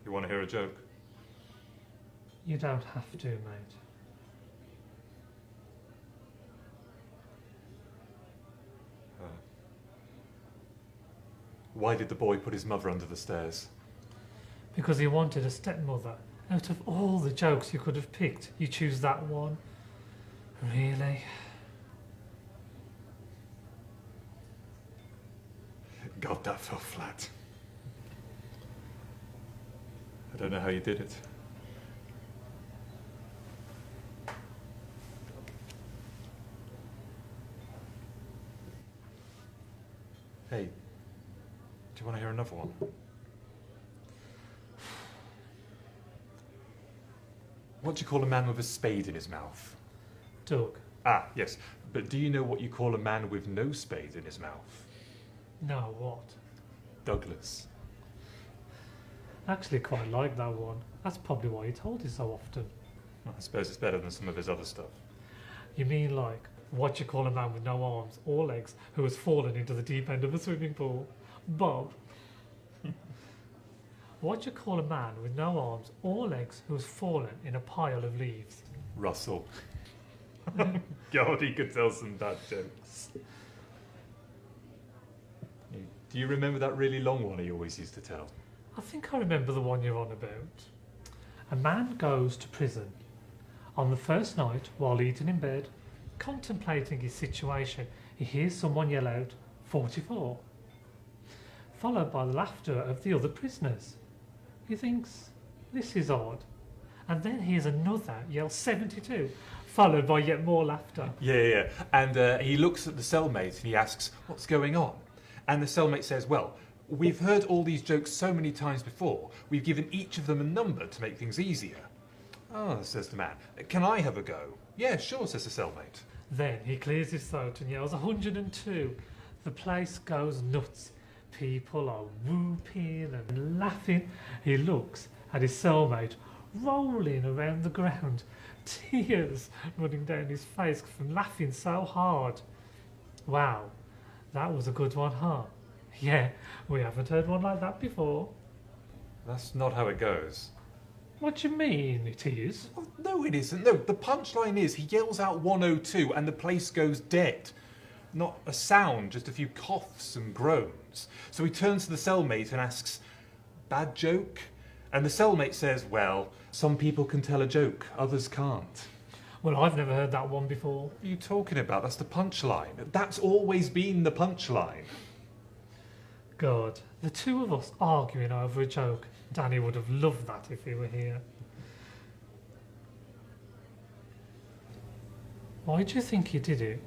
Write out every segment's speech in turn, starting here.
You want to hear a joke? You don't have to, mate. Why did the boy put his mother under the stairs? Because he wanted a stepmother. Out of all the jokes you could have picked, you choose that one? Really? God, that fell flat. I don't know how you did it. Hey, do you want to hear another one? What do you call a man with a spade in his mouth? Doug? Ah, yes. But do you know what you call a man with no spade in his mouth? No, what? Douglas. I actually quite like that one. That's probably why he told you so often. I suppose it's better than some of his other stuff. You mean like, what you call a man with no arms or legs who has fallen into the deep end of a swimming pool? Bob? What you call a man with no arms or legs who has fallen in a pile of leaves? Russell. God, he could tell some bad jokes. Do you remember that really long one he always used to tell? I think I remember the one you're on about. A man goes to prison. On the first night, while eating in bed, contemplating his situation, he hears someone yell out, 44, followed by the laughter of the other prisoners. He thinks, this is odd. And then hears another yell, 72, followed by yet more laughter. Yeah. And he looks at the cellmate and he asks, what's going on? And the cellmate says, well, we've heard all these jokes so many times before, we've given each of them a number to make things easier. Oh, says the man, can I have a go? Yeah, sure, says the cellmate. Then he clears his throat and yells 102. The place goes nuts. People are whooping and laughing. He looks at his cellmate rolling around the ground, tears running down his face from laughing so hard. Wow, that was a good one, huh? Yeah, we haven't heard one like that before. That's not how it goes. What do you mean it is? Well, no, it isn't. No, the punchline is he yells out 102 and the place goes dead. Not a sound, just a few coughs and groans. So he turns to the cellmate and asks, bad joke? And the cellmate says, well, some people can tell a joke, others can't. Well, I've never heard that one before. What are you talking about? That's the punchline. That's always been the punchline. God, the two of us arguing over a joke. Danny would have loved that if he were here. Why do you think he did it?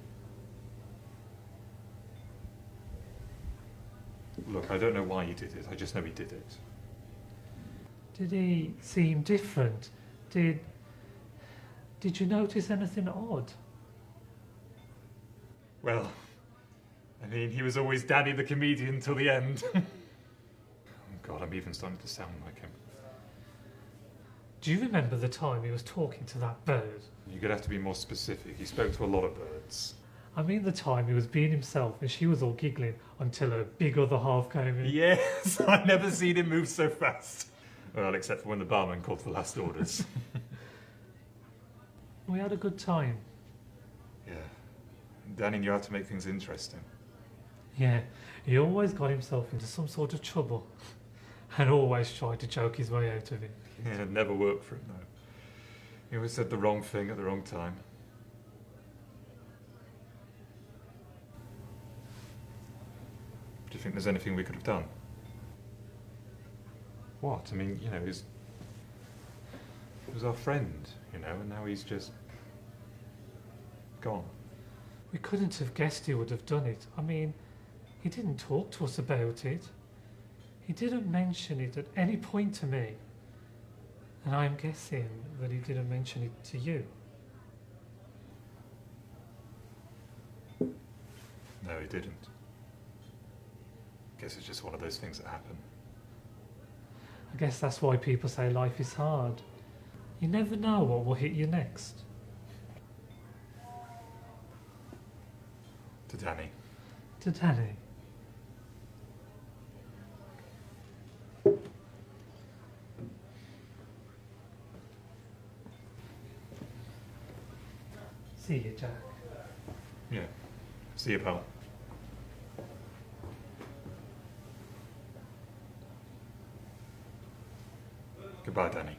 Look, I don't know why he did it. I just know he did it. Did he seem different? Did you notice anything odd? Well, I mean, he was always Danny the comedian till the end. Oh God, I'm even starting to sound like him. Do you remember the time he was talking to that bird? You're going to have to be more specific. He spoke to a lot of birds. I mean the time he was being himself and she was all giggling until her big other half came in. Yes, I've never seen him move so fast. Well, except for when the barman called for last orders. We had a good time. Yeah. Danny knew how to make things interesting. Yeah, he always got himself into some sort of trouble and always tried to joke his way out of it. Yeah, it never worked for him, though. He always said the wrong thing at the wrong time. Do you think there's anything we could have done? What? I mean, you know, he was our friend, you know, and now he's just gone. We couldn't have guessed he would have done it. I mean, he didn't talk to us about it. He didn't mention it at any point to me. And I'm guessing that he didn't mention it to you. No, he didn't. Guess it's just one of those things that happen. I guess that's why people say life is hard. You never know what will hit you next. To Danny. To Danny. See you, Jack. Yeah. See you, pal. Goodbye, Danny.